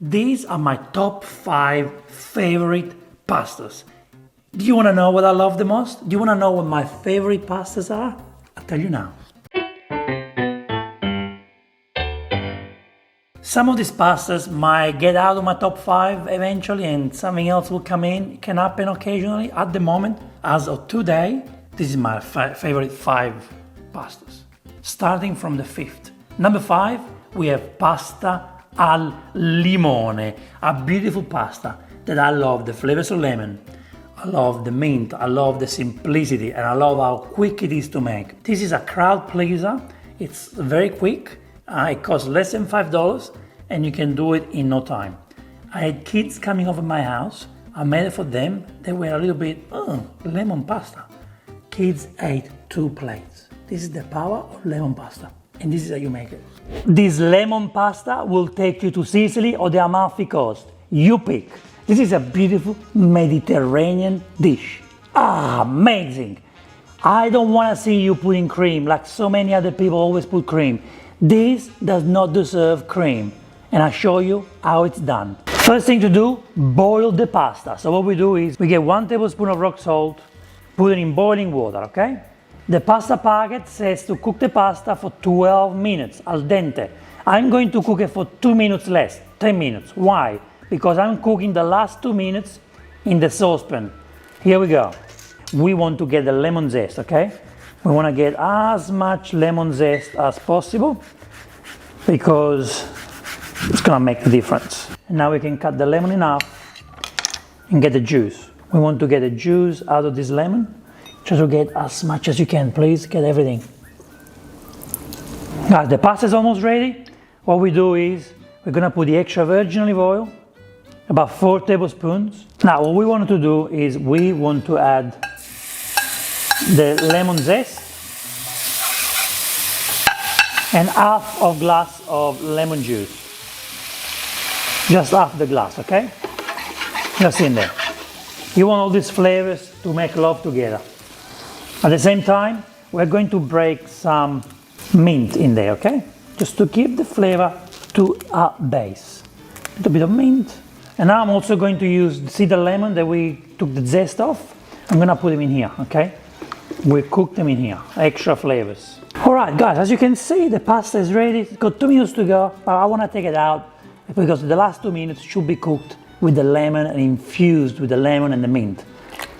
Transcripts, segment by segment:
These are my top 5 favorite pastas. Do you want to know what I love the most? Do you want to know what my favorite pastas are? I'll tell you now. Some of these pastas might get out of my top 5 eventually and something else will come in. It can happen occasionally. At the moment, as of today, this is my favorite 5 pastas. Starting from the 5th. Number 5, we have pasta al limone. A beautiful pasta that I love the flavors of lemon. I love the mint, I love the simplicity, and I love how quick it is to make. This is a crowd pleaser. It's very quick. It costs less than $5 and you can do it in no time. I had kids coming over my house. I made it for them. They were a little bit, lemon pasta. Kids ate 2 plates. This is the power of lemon pasta. And this is how you make it. This lemon pasta will take you to Sicily or the Amalfi Coast. You pick. This is a beautiful Mediterranean dish. Amazing! I don't want to see you putting cream like so many other people always put cream. This does not deserve cream. And I'll show you how it's done. First thing to do, boil the pasta. So what we do is we get 1 tablespoon of rock salt, put it in boiling water, okay? The pasta packet says to cook the pasta for 12 minutes, al dente. I'm going to cook it for 2 minutes less, 10 minutes. Why? Because I'm cooking the last 2 minutes in the saucepan. Here we go. We want to get the lemon zest, okay? We want to get as much lemon zest as possible because it's going to make the difference. And now we can cut the lemon in half and get the juice. We want to get the juice out of this lemon. Try to get as much as you can, please. Get everything. Guys, the pasta is almost ready. What we do is we're going to put the extra virgin olive oil, about 4 tablespoons. Now, what we want to do is we want to add the lemon zest and half of glass of lemon juice. Just half the glass, okay? Just in there. You want all these flavors to make love together. At the same time, we're going to break some mint in there, okay? Just to keep the flavor to a base. A little bit of mint. And now I'm also going to use, see the lemon that we took the zest off? I'm gonna put them in here, okay? We cook them in here, extra flavors. All right, guys, as you can see, the pasta is ready. It's got 2 minutes to go, but I wanna take it out because the last 2 minutes should be cooked with the lemon and infused with the lemon and the mint.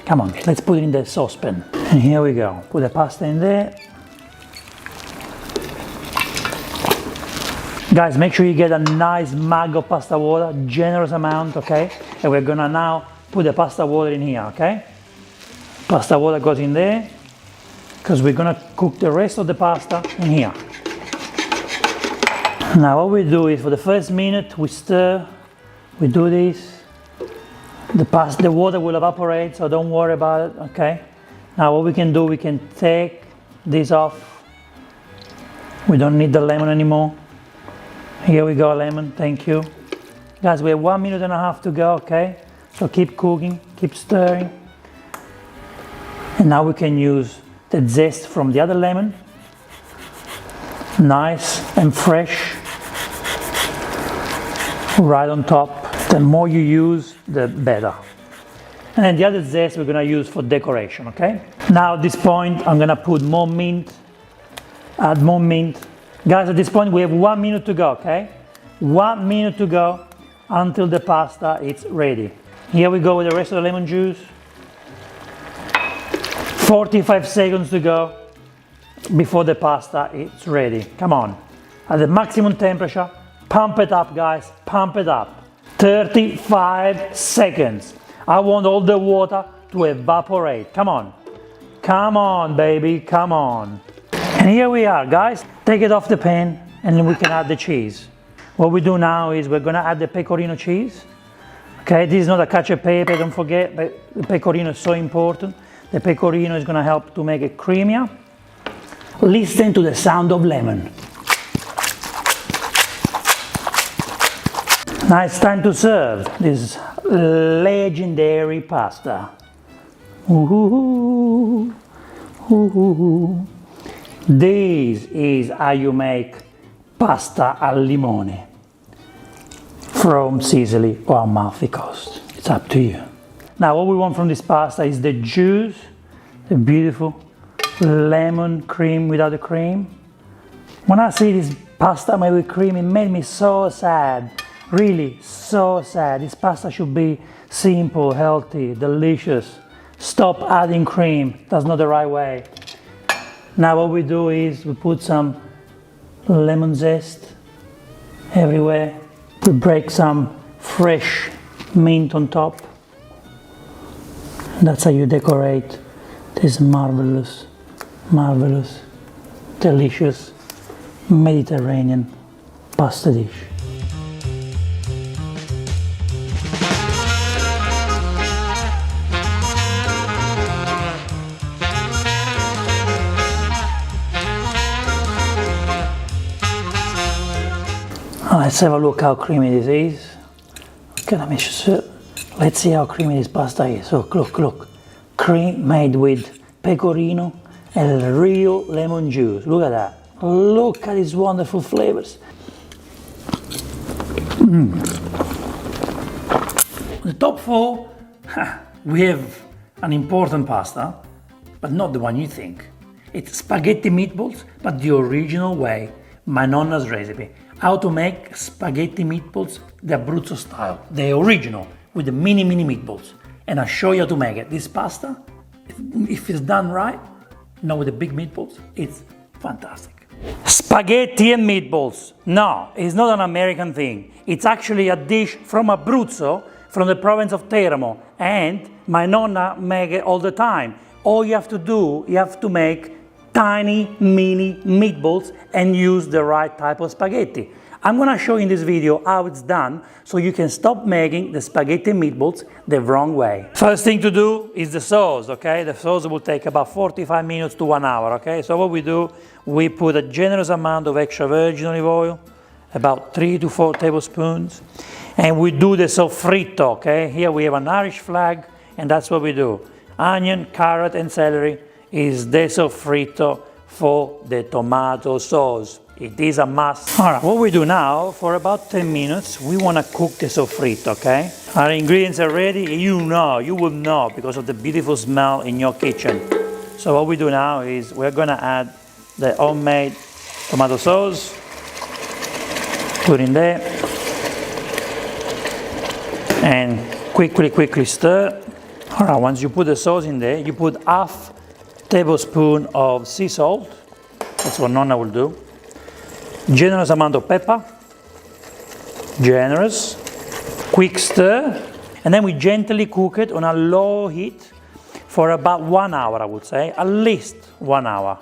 Come on, let's put it in the saucepan. And here we go. Put the pasta in there. Guys, make sure you get a nice mug of pasta water, generous amount, okay? And we're gonna now put the pasta water in here, okay? Pasta water goes in there because we're gonna cook the rest of the pasta in here. Now what we do is for the first minute we stir, we do this. The water will evaporate, so don't worry about it, okay? Now what we can do, we can take this off. We don't need the lemon anymore. Here we go, lemon, thank you. Guys, we have 1.5 minutes to go, okay? So keep cooking, keep stirring. And now we can use the zest from the other lemon. Nice and fresh. Right on top. The more you use, the better. And then the other zest we're gonna use for decoration, okay? Now at this point, I'm gonna put more mint, add more mint. Guys, at this point, we have 1 minute to go, okay? 1 minute to go until the pasta is ready. Here we go with the rest of the lemon juice. 45 seconds to go before the pasta is ready. Come on, at the maximum temperature, pump it up, guys, pump it up. 35 seconds. I want all the water to evaporate. Come on, baby, come on. And here we are, guys. Take it off the pan and then we can add the cheese. What we do now is we're gonna add the pecorino cheese. Okay, this is not a cacio e pepe, don't forget, but the pecorino is so important. The pecorino is gonna help to make it creamier. Listen to the sound of lemon. Now it's time to serve this legendary pasta. Ooh, ooh, ooh. This is how you make pasta al limone. from Sicily or Amalfi Coast. It's up to you. Now what we want from this pasta is the juice, the beautiful lemon cream without the cream. When I see this pasta made with cream, it made me so sad, really so sad. This pasta should be simple, healthy, delicious. Stop adding cream, that's not the right way. Now what we do is we put some lemon zest everywhere. We break some fresh mint on top. That's how you decorate this marvelous, marvelous, delicious Mediterranean pasta dish. Let's have a look how creamy this is. Okay, let's see how creamy this pasta is. Look, look, look. Cream made with pecorino and real lemon juice. Look at that. Look at these wonderful flavors. The top four, we have an important pasta, but not the one you think. It's spaghetti meatballs, but the original way, my nonna's recipe. How to make spaghetti meatballs the Abruzzo style, the original, with the mini meatballs. And I'll show you how to make it. This pasta, if it's done right, not with the big meatballs, it's fantastic. Spaghetti and meatballs. No, it's not an American thing. It's actually a dish from Abruzzo, from the province of Teramo. And my nonna make it all the time. All you have to do, you have to make tiny mini meatballs and use the right type of spaghetti. I'm gonna show you in this video how it's done so you can stop making the spaghetti meatballs the wrong way. First thing to do is the sauce, okay? The sauce will take about 45 minutes to 1 hour, okay? So what we do, we put a generous amount of extra virgin olive oil, about 3 to 4 tablespoons, and we do the soffritto, okay? Here we have an Irish flag, and that's what we do. Onion, carrot, and celery is the soffritto for the tomato sauce. It is a must. All right, what we do now, for about 10 minutes, we want to cook the soffritto, okay? Our ingredients are ready. You will know because of the beautiful smell in your kitchen. So what we do now is we're going to add the homemade tomato sauce. Put in there. And quickly stir. All right, once you put the sauce in there, you put half tablespoon of sea salt. That's what Nonna will do. Generous amount of pepper. Generous. Quick stir. And then we gently cook it on a low heat for about 1 hour, I would say. At least 1 hour.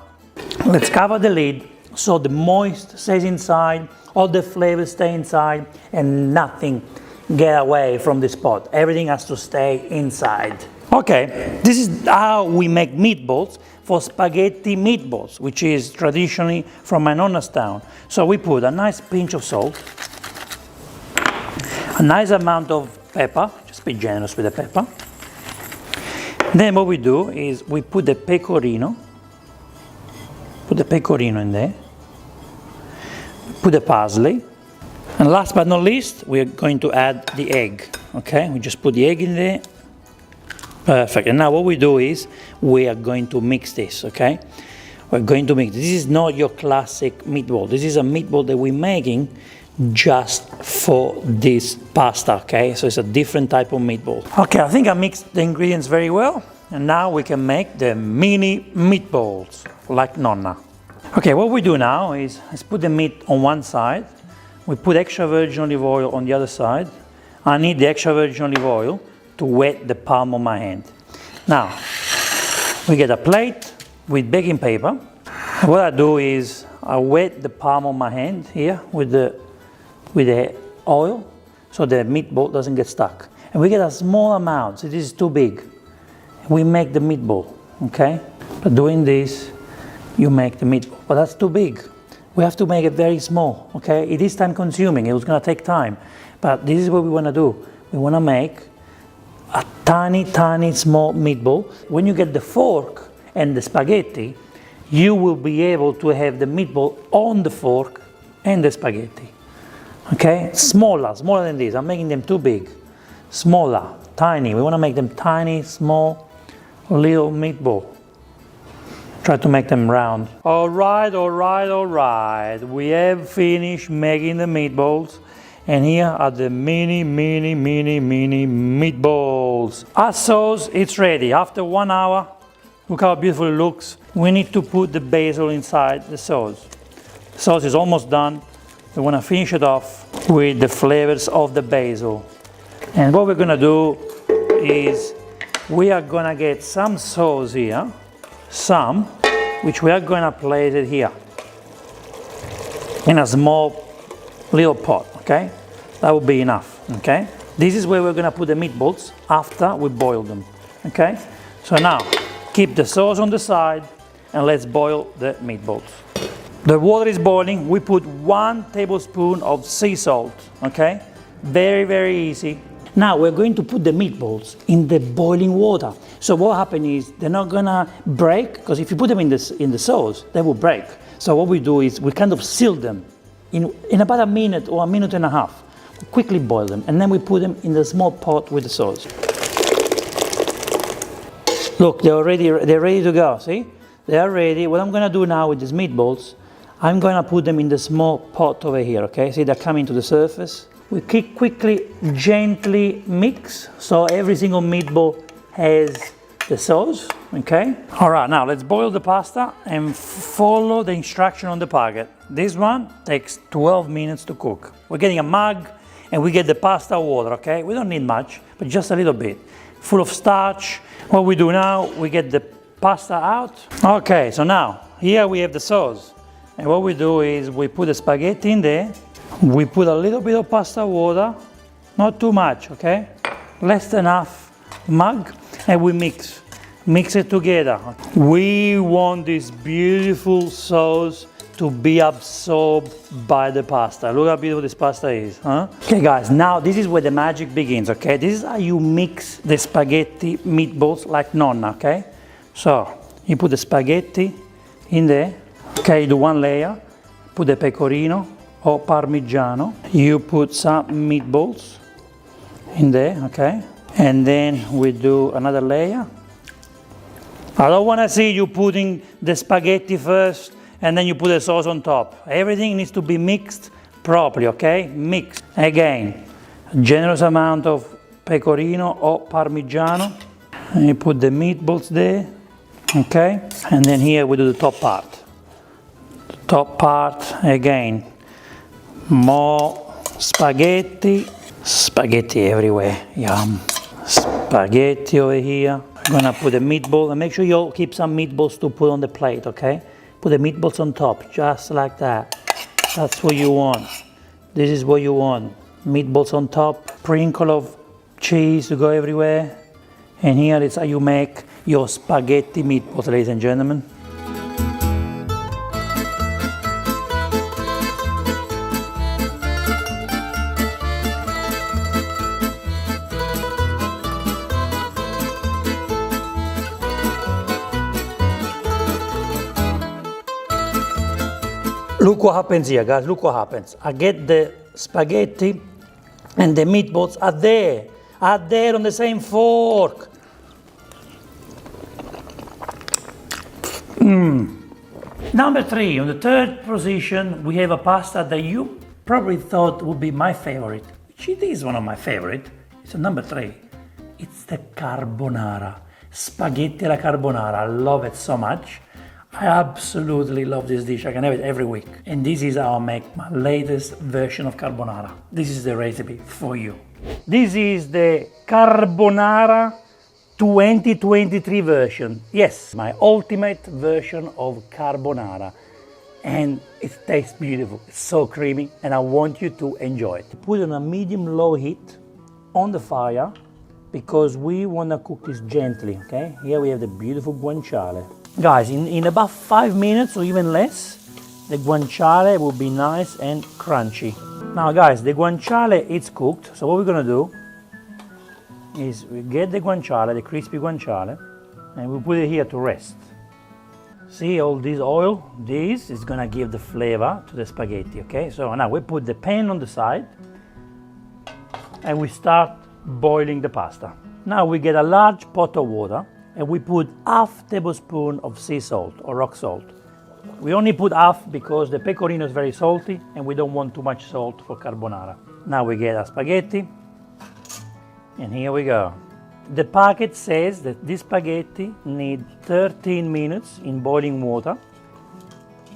Let's cover the lid so the moist stays inside, all the flavors stay inside, and nothing get away from this pot. Everything has to stay inside. Okay, this is how we make meatballs for spaghetti meatballs, which is traditionally from my nonna's town. So we put a nice pinch of salt, a nice amount of pepper, just be generous with the pepper. Then what we do is we put the pecorino in there, put the parsley, and last but not least, we are going to add the egg, okay? We just put the egg in there. Perfect. And now what we do is we are going to mix this, okay? We're going to mix. This is not your classic meatball. This is a meatball that we're making just for this pasta, okay? So it's a different type of meatball. Okay, I think I mixed the ingredients very well. And now we can make the mini meatballs like Nonna. Okay, what we do now is let's put the meat on one side. We put extra virgin olive oil on the other side. I need the extra virgin olive oil to wet the palm of my hand. Now, we get a plate with baking paper. What I do is I wet the palm of my hand here with the oil so the meatball doesn't get stuck. And we get a small amount, so this is too big. We make the meatball, okay? But doing this, you make the meatball, but that's too big. We have to make it very small, okay? It is time consuming, it was gonna take time. But this is what we wanna do. We wanna make a tiny small meatball. When you get the fork and the spaghetti, you will be able to have the meatball on the fork and the spaghetti. Okay, smaller than this. I'm making them too big. Smaller, tiny. We want to make them tiny, small, little meatball. Try to make them round. All right. We have finished making the meatballs. And here are the mini meatballs. Our sauce, it's ready. After 1 hour, look how beautiful it looks. We need to put the basil inside the sauce. The sauce is almost done. We want to finish it off with the flavors of the basil. And what we're going to do is we are going to get some sauce here, which we are going to place it here in a small little pot, okay? That will be enough, okay? This is where we're going to put the meatballs after we boil them, okay? So now, keep the sauce on the side and let's boil the meatballs. The water is boiling. We put 1 tablespoon of sea salt, okay? Very easy. Now we're going to put the meatballs in the boiling water. So what happens is they're not gonna break, because if you put them in the sauce, they will break. So what we do is we kind of seal them in about a minute or a minute and a half. We quickly boil them, and then we put them in the small pot with the sauce. Look, they're ready to go, see? They are ready. What I'm gonna do now with these meatballs, I'm gonna put them in the small pot over here, okay? See, they're coming to the surface. We quickly, gently mix, so every single meatball has the sauce, okay? All right, now let's boil the pasta and follow the instruction on the packet. This one takes 12 minutes to cook. We're getting a mug and we get the pasta water, okay? We don't need much, but just a little bit. Full of starch. What we do now, we get the pasta out. Okay, so now, here we have the sauce. And what we do is we put the spaghetti in there. We put a little bit of pasta water, not too much, okay? Less than enough mug, and we mix it together. We want this beautiful sauce to be absorbed by the pasta. Look how beautiful this pasta is, huh? Okay guys, now this is where the magic begins, okay? This is how you mix the spaghetti meatballs like nonna, okay? So, you put the spaghetti in there, okay, you do 1 layer, put the pecorino or parmigiano, you put some meatballs in there, okay? And then we do another layer. I don't want to see you putting the spaghetti first and then you put the sauce on top. Everything needs to be mixed properly, okay? Mix. Again, generous amount of pecorino or parmigiano. And you put the meatballs there, okay? And then here we do the top part. The top part, again, more spaghetti. Spaghetti everywhere, yum. Spaghetti over here. I'm gonna put the meatball, and make sure you keep some meatballs to put on the plate, okay? Put the meatballs on top, just like that. That's what you want. This is what you want. Meatballs on top, sprinkle of cheese to go everywhere. And here is how you make your spaghetti meatballs, ladies and gentlemen. Look what happens here, guys. Look what happens. I get the spaghetti and the meatballs are there on the same fork. Number 3, on the 3rd position, we have a pasta that you probably thought would be my favorite, which it is one of my favorite. It's a number 3. It's the carbonara. Spaghetti alla carbonara. I love it so much. I absolutely love this dish. I can have it every week. And this is how I make my latest version of carbonara. This is the recipe for you. This is the carbonara 2023 version. Yes, my ultimate version of carbonara. And it tastes beautiful. It's so creamy and I want you to enjoy it. Put it on a medium-low heat on the fire because we want to cook this gently, okay? Here we have the beautiful guanciale. Guys, in about 5 minutes or even less, the guanciale will be nice and crunchy. Now guys, the guanciale it's cooked, so what we're gonna do is we get the guanciale, the crispy guanciale, and we put it here to rest. See all this oil? This is gonna give the flavor to the spaghetti, okay? So now we put the pan on the side and we start boiling the pasta. Now we get a large pot of water and we put half tablespoon of sea salt or rock salt. We only put half because the pecorino is very salty and we don't want too much salt for carbonara. Now we get our spaghetti and here we go. The packet says that this spaghetti need 13 minutes in boiling water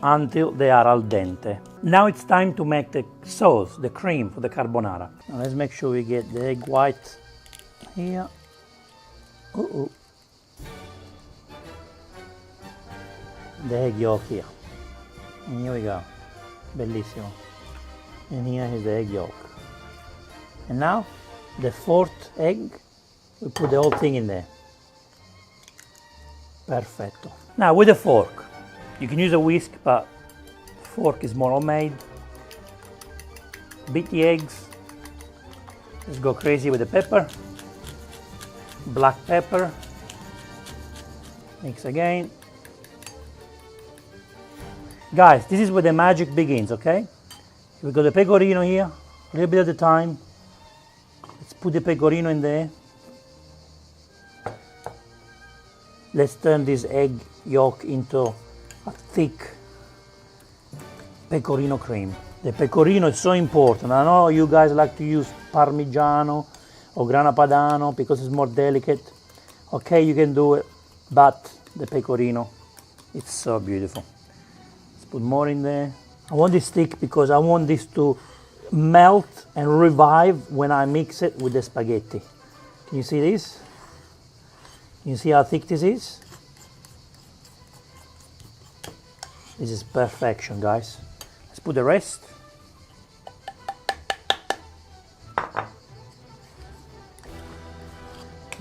until they are al dente. Now it's time to make the sauce, the cream for the carbonara. Now let's make sure we get the egg white here. The egg yolk here. And here we go. Bellissimo. And here is the egg yolk. And now the fourth egg. We put the whole thing in there. Perfetto. Now with a fork, you can use a whisk, but fork is more homemade. Beat the eggs. Let's go crazy with the pepper. Black pepper. Mix again. Guys, this is where the magic begins, okay? We got the pecorino here, a little bit at a time. Let's put the pecorino in there. Let's turn this egg yolk into a thick pecorino cream. The pecorino is so important. I know you guys like to use Parmigiano or Grana Padano because it's more delicate. Okay, you can do it, but the pecorino, it's so beautiful. Let's put more in there. I want this thick because I want this to melt and revive when I mix it with the spaghetti. Can you see this? You see how thick this is? This is perfection, guys. Let's put the rest.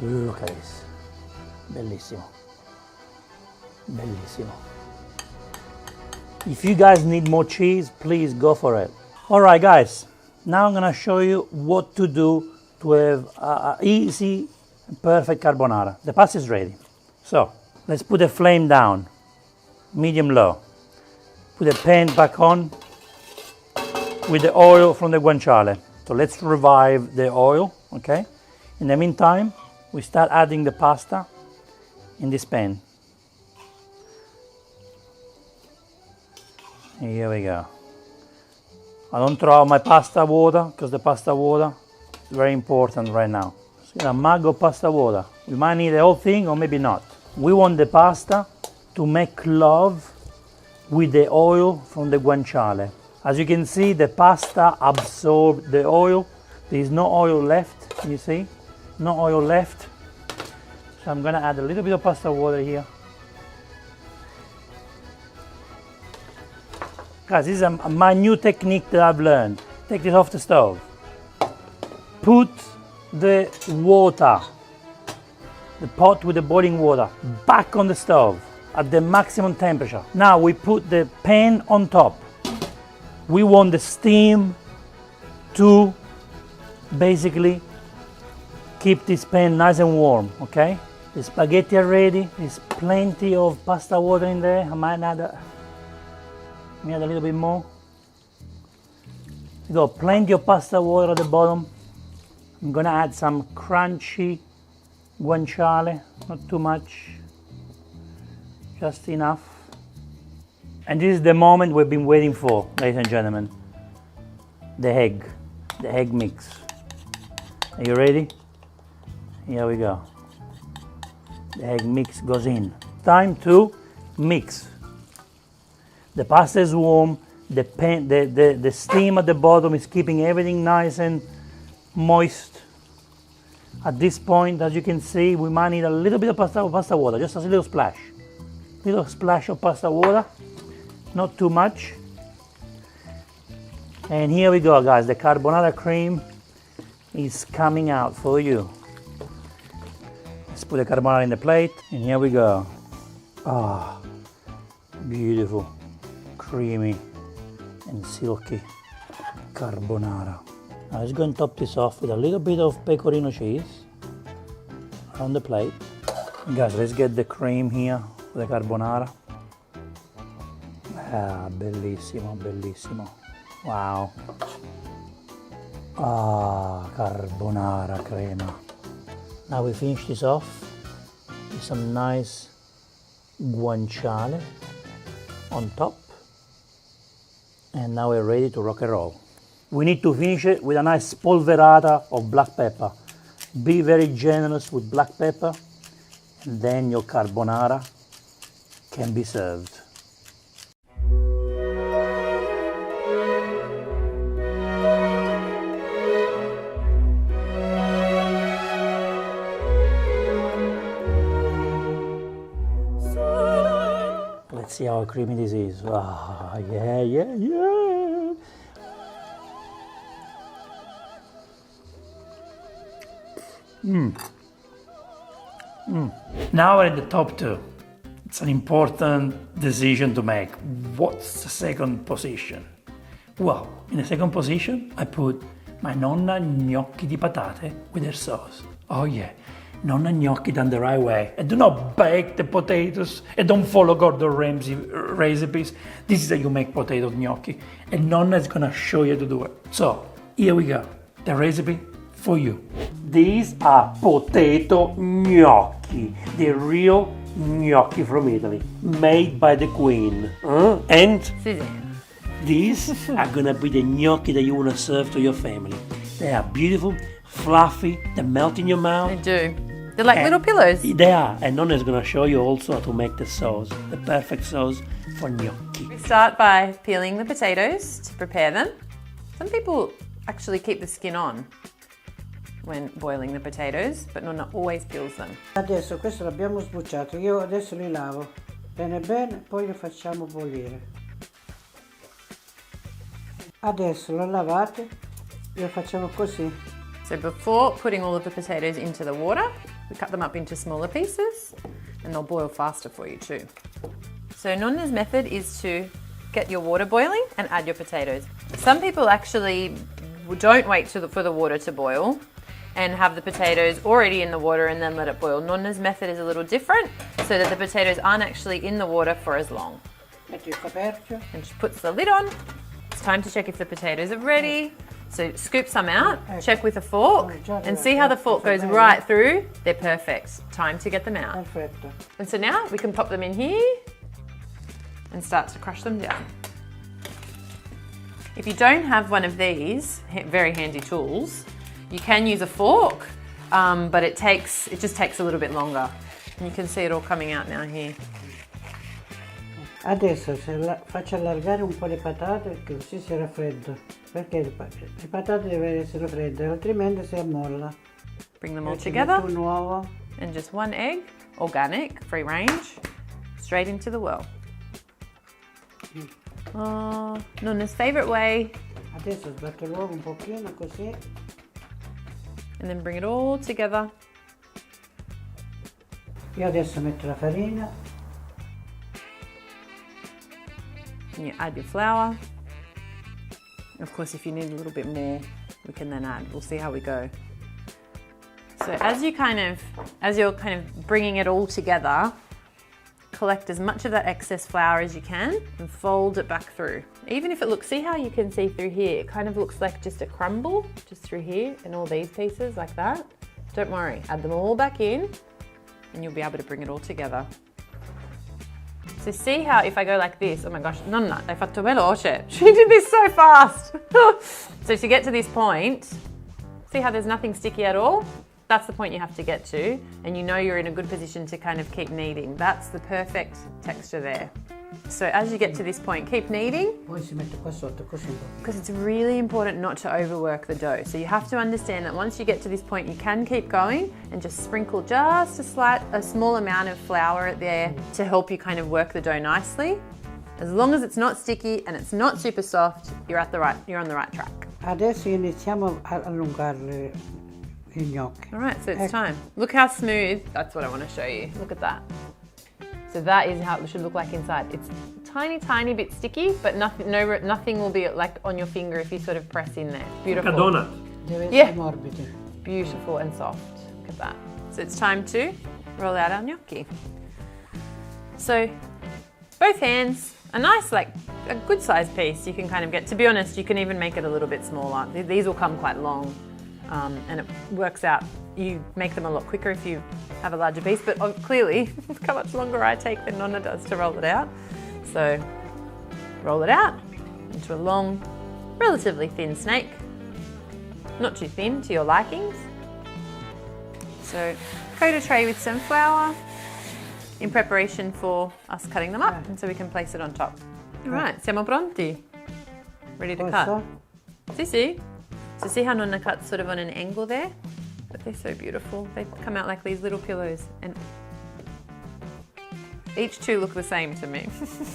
Look at this. Bellissimo. Bellissimo. If you guys need more cheese, please go for it. All right, guys. Now I'm gonna show you what to do to have an easy perfect carbonara. The pasta is ready. So let's put the flame down, medium low. Put the pan back on with the oil from the guanciale. So let's revive the oil, okay? In the meantime, we start adding the pasta in this pan. Here we go. I don't throw out my pasta water because the pasta water is very important right now. A mug of pasta water. We might need the whole thing or maybe not. We want the pasta to make love with the oil from the guanciale. As you can see, the pasta absorbed the oil. There is no oil left, you see? No oil left. So I'm gonna add a little bit of pasta water here. Guys, this is my new technique that I've learned. Take this off the stove. Put the water, the pot with the boiling water, back on the stove at the maximum temperature. Now we put the pan on top. We want the steam to basically keep this pan nice and warm, okay? The spaghetti are ready. There's plenty of pasta water in there. I might add a little bit more. You got plenty of pasta water at the bottom. I'm gonna add some crunchy guanciale, not too much, just enough. And this is the moment we've been waiting for, ladies and gentlemen. The egg mix. Are you ready? Here we go. The egg mix goes in. Time to mix. The pasta is warm, the steam at the bottom is keeping everything nice and moist. At this point, as you can see, we might need a little bit of pasta water, just a little splash. Little splash of pasta water, not too much. And here we go, guys. The carbonara cream is coming out for you. Let's put the carbonara in the plate, and here we go. Ah, beautiful, creamy and silky carbonara. Now let's go and top this off with a little bit of pecorino cheese on the plate. Guys, let's get the cream here for the carbonara. Ah, bellissimo, bellissimo. Wow. Ah, carbonara crema. Now we finish this off with some nice guanciale on top. And now we're ready to rock and roll. We need to finish it with a nice spolverata of black pepper. Be very generous with black pepper, and then your carbonara can be served. Let's see how creamy this is. Ah, yeah, yeah, yeah. Now we're in the top two. It's an important decision to make. What's the second position? Well, in the second position, I put my nonna gnocchi di patate with their sauce. Oh yeah, nonna gnocchi done the right way. And do not bake the potatoes and don't follow Gordon Ramsay recipes. This is how you make potato gnocchi. And nonna is gonna show you to do it. So, here we go. The recipe for you. These are potato gnocchi, the real gnocchi from Italy, made by the Queen. And Suzanne. these are gonna be the gnocchi that you wanna serve to your family. They are beautiful, fluffy, they melt in your mouth. They do. They're like little pillows. They are, and Nonna is gonna show you also how to make the sauce, the perfect sauce for gnocchi. We start by peeling the potatoes to prepare them. Some people actually keep the skin on when boiling the potatoes, but Nonna always peels them. Adesso questo l'abbiamo sbucciato, io adesso li lavo bene bene, poi li facciamo bollire. Adesso lo lavate, lo facciamo così. So before putting all of the potatoes into the water, we cut them up into smaller pieces and they'll boil faster for you too. So Nonna's method is to get your water boiling and add your potatoes. Some people actually don't wait for the water to boil and have the potatoes already in the water and then let it boil. Nonna's method is a little different so that the potatoes aren't actually in the water for as long. Metti il coperchio. And she puts the lid on. It's time to check if the potatoes are ready. So scoop some out, check with a fork, and see how the fork goes right through. They're perfect. Time to get them out. Perfetto. And so now we can pop them in here and start to crush them down. If you don't have one of these very handy tools, you can use a fork, but it just takes a little bit longer. And you can see it all coming out now here. Adesso faccio allargare un po' le patate che così si raffredda, perché le patate devono essere fredde, altrimenti si ammolla. Bring them all Ci together metto un uovo. and just one egg, organic, free range, straight into the well. Oh, Nonna's favourite way. Adesso sbatto l'uovo un pochino così. And then bring it all together. Io adesso metto la farina. And you add your flour. Of course, if you need a little bit more, we can then add. We'll see how we go. So as you're kind of bringing it all together, collect as much of that excess flour as you can and fold it back through. Even if it looks, see how you can see through here, it kind of looks like just a crumble, just through here and all these pieces like that. Don't worry, add them all back in and you'll be able to bring it all together. So see how if I go like this, oh my gosh, Nonna, hai fatto veloce. She did this so fast. So to get to this point, see how there's nothing sticky at all? That's the point you have to get to, and you know you're in a good position to kind of keep kneading. That's the perfect texture there. So as you get to this point, keep kneading. Poi si mette qua sotto così. Because it's really important not to overwork the dough. So you have to understand that once you get to this point, you can keep going and just sprinkle just a small amount of flour there to help you kind of work the dough nicely. As long as it's not sticky and it's not super soft, you're on the right track. Adesso iniziamo a allungarle i gnocchi. All right, so it's time. Look how smooth. That's what I want to show you. Look at that. So that is how it should look like inside. It's tiny, tiny bit sticky, but nothing will be like on your finger if you sort of press in there. Beautiful. Like a donut. Deve essere morbido. Beautiful and soft. Look at that. So it's time to roll out our gnocchi. So both hands a nice, like a good sized piece you can kind of get. To be honest, you can even make it a little bit smaller. These will come quite long, and it works out. You make them a lot quicker if you have a larger piece, but clearly look how much longer I take than Nonna does to roll it out. So roll it out into a long, relatively thin snake. Not too thin, to your likings. So coat a tray with some flour in preparation for us cutting them up, and so we can place it on top. All right, siamo pronti? Ready to cut? Sì. So see how Nonna cuts sort of on an angle there? But they're so beautiful. They come out like these little pillows, and each two look the same to me.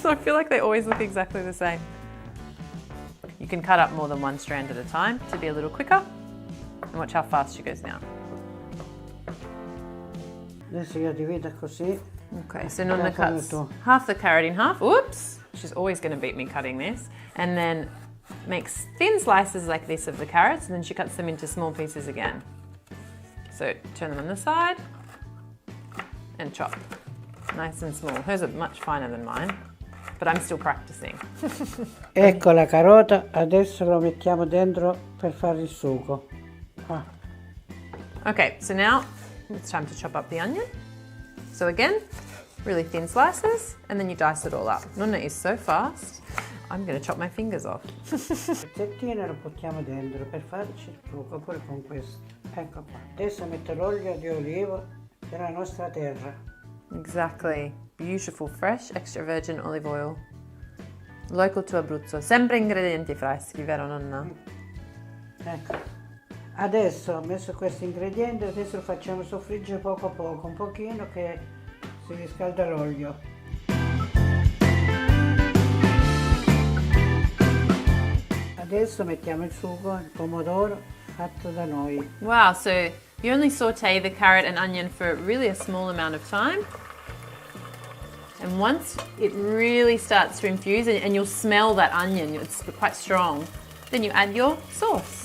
So I feel like they always look exactly the same. You can cut up more than one strand at a time to be a little quicker. And watch how fast she goes now. Adesso io divido così. Okay, so Nonna cuts half the carrot in half. Oops! She's always going to beat me cutting this. And then makes thin slices like this of the carrots, and then she cuts them into small pieces again. So turn them on the side and chop. Nice and small. Hers are much finer than mine, but I'm still practicing. Ecco la carota, adesso lo mettiamo dentro per fare il sugo. Okay, so now it's time to chop up the onion. So again, really thin slices, and then you dice it all up. Nonna is so fast, I'm going to chop my fingers off. Il pezzettino lo buttiamo dentro per farci il sugo, pure con questo. Ecco qua. Adesso metto l'olio di olivo della nostra terra. Exactly. Beautiful, fresh, extra virgin olive oil. Local to Abruzzo. Sempre ingredienti freschi, vero Nonna? Ecco. Adesso ho messo questi ingredienti, adesso lo facciamo soffriggere poco a poco, un pochino che si riscalda l'olio. Adesso mettiamo il sugo, il pomodoro fatto da noi. Wow, so you only saute the carrot and onion for really a small amount of time. And once it really starts to infuse and you'll smell that onion, it's quite strong, then you add your sauce.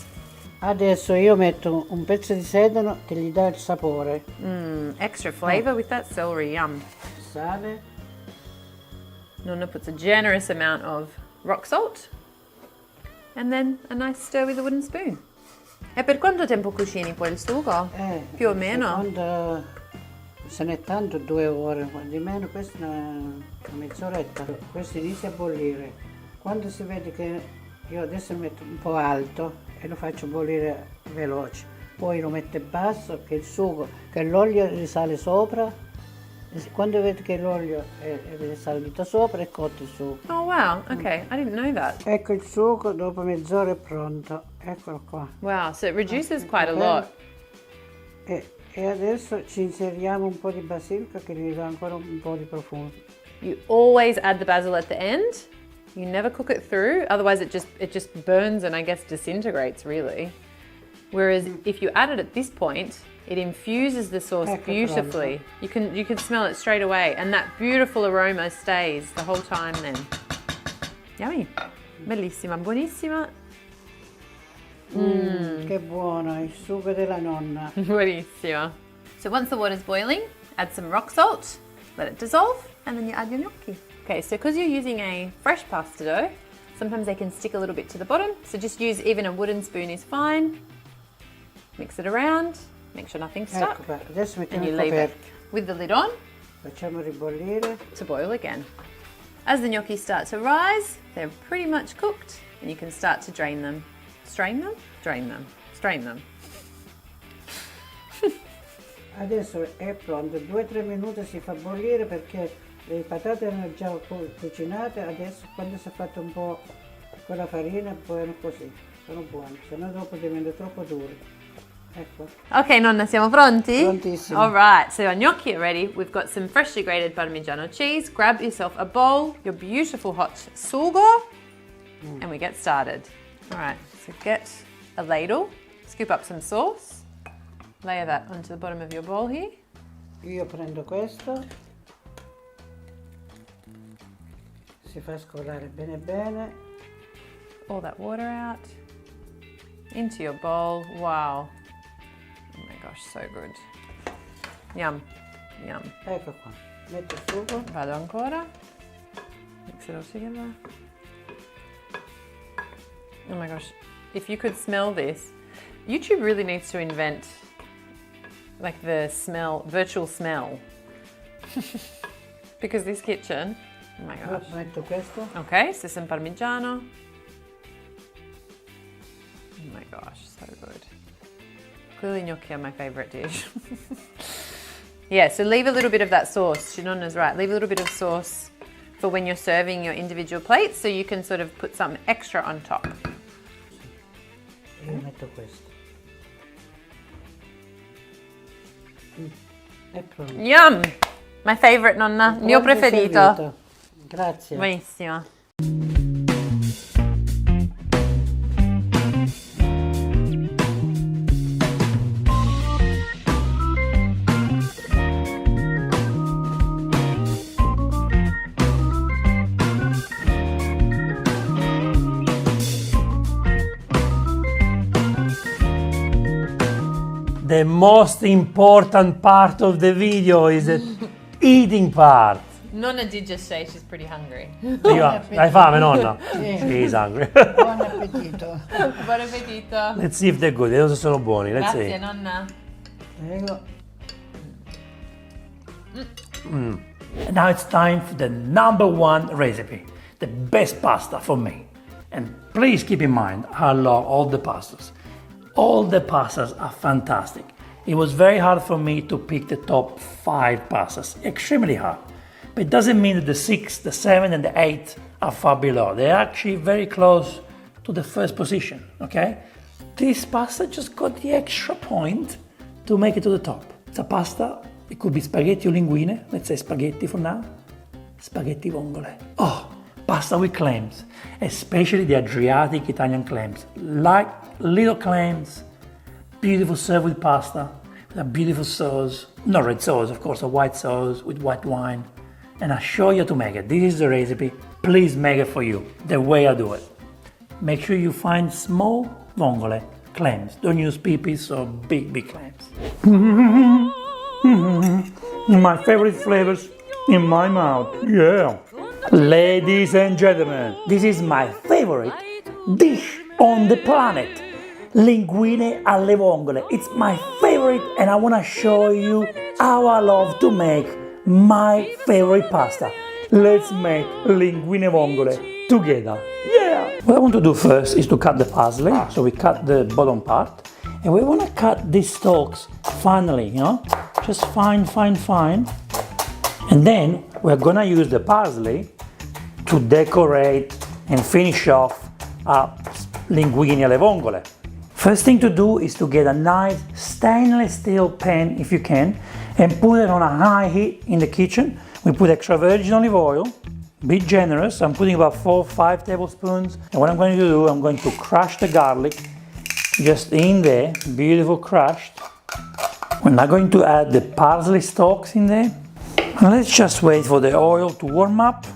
Adesso io metto un pezzo di sedano che gli dà il sapore. Extra flavor with that celery, yum. Sale. Nonna puts a generous amount of rock salt and then a nice stir with a wooden spoon. E per quanto tempo cucini poi il sugo? Più o meno? Quando se n'è tanto 2 ore, di meno, questa è una mezz'oretta. Questo inizia a bollire. Quando si vede che io adesso lo metto un po' alto e lo faccio bollire veloce, poi lo metto basso, che il sugo, che l'olio risale sopra. Quando vedi che l'olio è salito sopra è cotto il sugo. Oh wow, okay, I didn't know that. Ecco il sugo, dopo mezz'ora è pronto. Eccolo qua. Wow, so it reduces quite a lot. E adesso ci inseriamo un po' di basilico che gli dà ancora un po' di profumo. You always add the basil at the end. You never cook it through, otherwise it just burns and I guess disintegrates really. Whereas if you add it at this point, it infuses the sauce beautifully. You can smell it straight away, and that beautiful aroma stays the whole time then. Yummy. Bellissima, buonissima. Che buono, il sugo della nonna. Buonissima. So once the water's boiling, add some rock salt, let it dissolve, and then you add your gnocchi. Okay, so because you're using a fresh pasta dough, sometimes they can stick a little bit to the bottom, so just use even a wooden spoon is fine. Mix it around, make sure nothing's stuck, Ecco qua, adesso and mettiamo you il leave it coperchio. with the lid on Facciamo ribollire. to boil again. As the gnocchi start to rise, they're pretty much cooked, and you can start to drain them. Strain them, drain them, strain them. Adesso è pronto, 2-3 minuti si fa bollire perché le patate erano già cucinate, adesso quando si è fatto un po' con la farina buono così, sono buone, se no dopo diventa troppo duri. Ecco. Okay, Nonna, siamo pronti? Prontissimo. All right, so our gnocchi are ready. We've got some freshly grated Parmigiano cheese. Grab yourself a bowl, your beautiful hot sugo, and we get started. All right, so get a ladle, scoop up some sauce, layer that onto the bottom of your bowl here. Io prendo questo, si fa scolare bene bene. All that water out into your bowl. Wow. Oh my gosh, so good. Yum, yum. Ecco qua, metto il sugo, Vado ancora. Mix it all together. Oh my gosh, if you could smell this, YouTube really needs to invent like the smell, virtual smell. Because this kitchen, oh my gosh. Metto questo. Okay, sesame parmigiano. Oh my gosh, so good. Clearly gnocchi are my favourite dish. Yeah, so leave a little bit of that sauce. Shinona's right, leave a little bit of sauce for when you're serving your individual plates so you can sort of put something extra on top. Io metto questo. È pronto. Yum! My favourite, nonna. Il mio preferito. Servito. Grazie. Buonissima. The most important part of the video is the eating part. Nonna did just say she's pretty hungry. Hai fame, nonna? She's hungry. Buon appetito. Buon appetito. Let's see if they're good. Vediamo se sono buoni. Let's Grazie, see. nonna. Prego. And now it's time for the number one recipe, the best pasta for me. And please keep in mind, I love all the pastas. All the pastas are fantastic. It was very hard for me to pick the top 5 pastas, extremely hard. But it doesn't mean that the 6, the 7 and the 8 are far below. They're actually very close to the first position, okay? This pasta just got the extra point to make it to the top. It's a pasta, it could be spaghetti or linguine, let's say spaghetti for now. Spaghetti vongole. Oh, pasta with clams, especially the Adriatic Italian clams. Like little clams, beautiful served with pasta, with a beautiful sauce, not red sauce, of course, a white sauce with white wine. And I show you how to make it. This is the recipe. Please make it for you, the way I do it. Make sure you find small vongole, clams. Don't use pipis or big clams. My favorite flavors in my mouth, yeah. Ladies and gentlemen, this is my favorite dish on the planet. Linguine alle vongole. It's my favorite and I want to show you how I love to make my favorite pasta. Let's make linguine vongole together. Yeah! What I want to do first is to cut the parsley. So we cut the bottom part and we want to cut these stalks finely, you know, just fine. And then we're gonna use the parsley to decorate and finish off our linguine alle vongole. First thing to do is to get a nice stainless steel pan if you can and put it on a high heat in the kitchen. We put extra virgin olive oil, be generous. I'm putting about 4 or 5 tablespoons. And what I'm going to do, I'm going to crush the garlic just in there, beautiful crushed. We're now going to add the parsley stalks in there. And let's just wait for the oil to warm up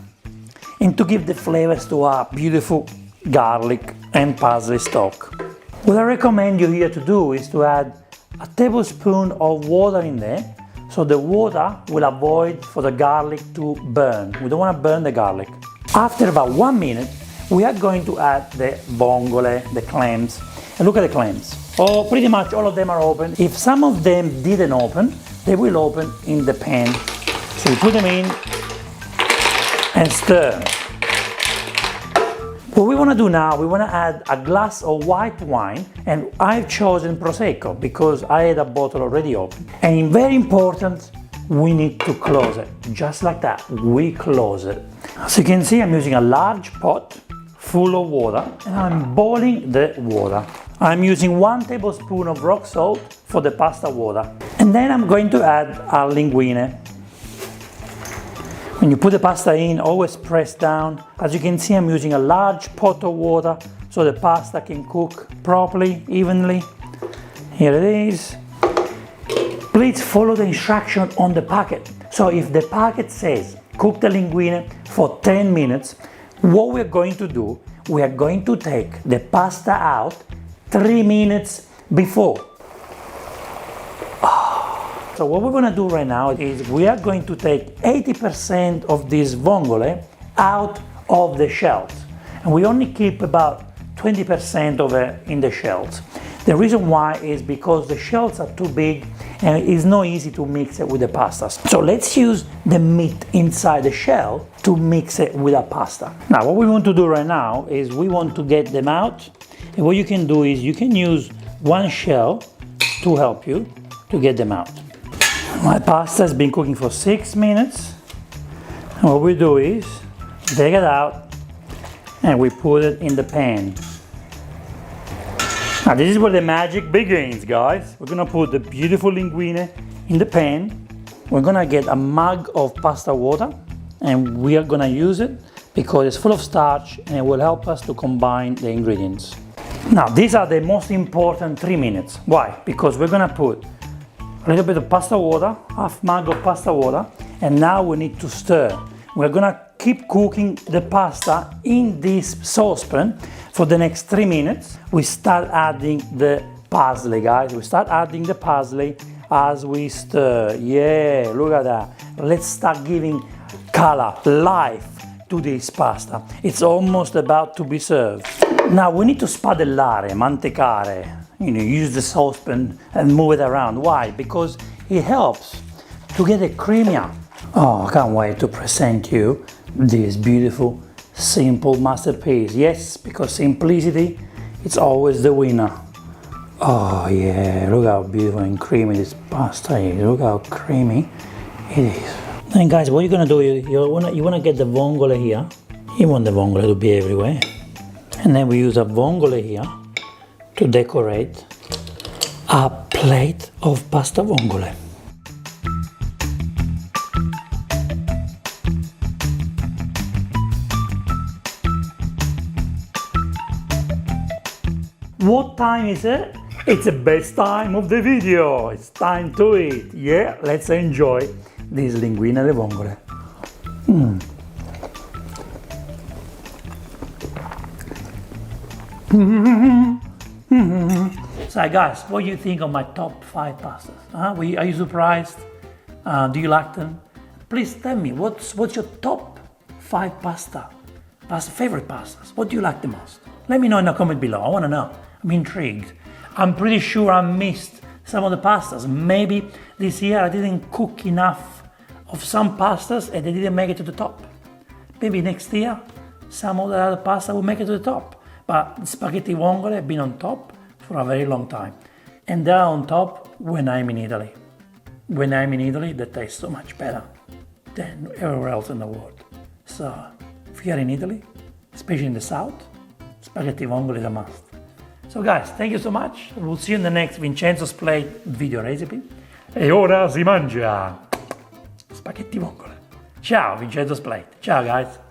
and to give the flavors to our beautiful garlic and parsley stalk. What I recommend you here to do is to add a tablespoon of water in there, so the water will avoid for the garlic to burn. We don't want to burn the garlic. After about 1 minute, we are going to add the vongole, the clams. And look at the clams. Oh, pretty much all of them are open. If some of them didn't open, they will open in the pan. So you put them in and stir. What we want to do now, we want to add a glass of white wine, and I've chosen Prosecco because I had a bottle already open. And very important, we need to close it, just like that, we close it. As you can see, I'm using a large pot full of water and I'm boiling the water. I'm using 1 tablespoon of rock salt for the pasta water. And then I'm going to add our linguine. When you put the pasta in, always press down. As you can see, I'm using a large pot of water so the pasta can cook properly, evenly. Here it is. Please follow the instruction on the packet. So if the packet says cook the linguine for 10 minutes, what we're going to do, we are going to take the pasta out 3 minutes before. So what we're going to do right now is we are going to take 80% of this vongole out of the shells. And we only keep about 20% of it in the shells. The reason why is because the shells are too big and it's not easy to mix it with the pasta. So let's use the meat inside the shell to mix it with the pasta. Now what we want to do right now is we want to get them out. And what you can do is you can use one shell to help you to get them out. My pasta has been cooking for 6 minutes. And what we do is take it out and we put it in the pan. Now this is where the magic begins, guys. We're gonna put the beautiful linguine in the pan. We're gonna get a mug of pasta water and we are gonna use it because it's full of starch and it will help us to combine the ingredients. Now these are the most important 3 minutes. Why? Because we're gonna put a little bit of pasta water, half mug of pasta water, and now we need to stir. We're gonna keep cooking the pasta in this saucepan for the next 3 minutes. We start adding the parsley, guys. We start adding the parsley as we stir. Yeah, look at that. Let's start giving color, life to this pasta. It's almost about to be served. Now we need to spadellare, mantecare. Use the saucepan and move it around. Why? Because it helps to get it creamier. Oh, I can't wait to present you this beautiful, simple masterpiece. Yes, because simplicity, it's always the winner. Oh yeah, look how beautiful and creamy this pasta is. Look how creamy it is. And guys, what you're gonna do, you wanna get the vongole here. You want the vongole to be everywhere. And then we use a vongole here to decorate a plate of pasta vongole. What time is it? It's the best time of the video. It's time to eat. Yeah, let's enjoy this linguine alle vongole. So guys, what do you think of my top 5 pastas? Are you surprised? Do you like them? Please tell me, what's your top 5 favorite pastas? What do you like the most? Let me know in the comment below. I want to know. I'm intrigued. I'm pretty sure I missed some of the pastas. Maybe this year I didn't cook enough of some pastas and they didn't make it to the top. Maybe next year some of the other pasta will make it to the top. But the spaghetti vongole have been on top for a very long time. And they're on top when I'm in Italy. When I'm in Italy, they taste so much better than everywhere else in the world. So if you're in Italy, especially in the south, spaghetti vongole is a must. So guys, thank you so much. We'll see you in the next Vincenzo's Plate video recipe. E ora si mangia spaghetti vongole. Ciao, Vincenzo's Plate. Ciao guys.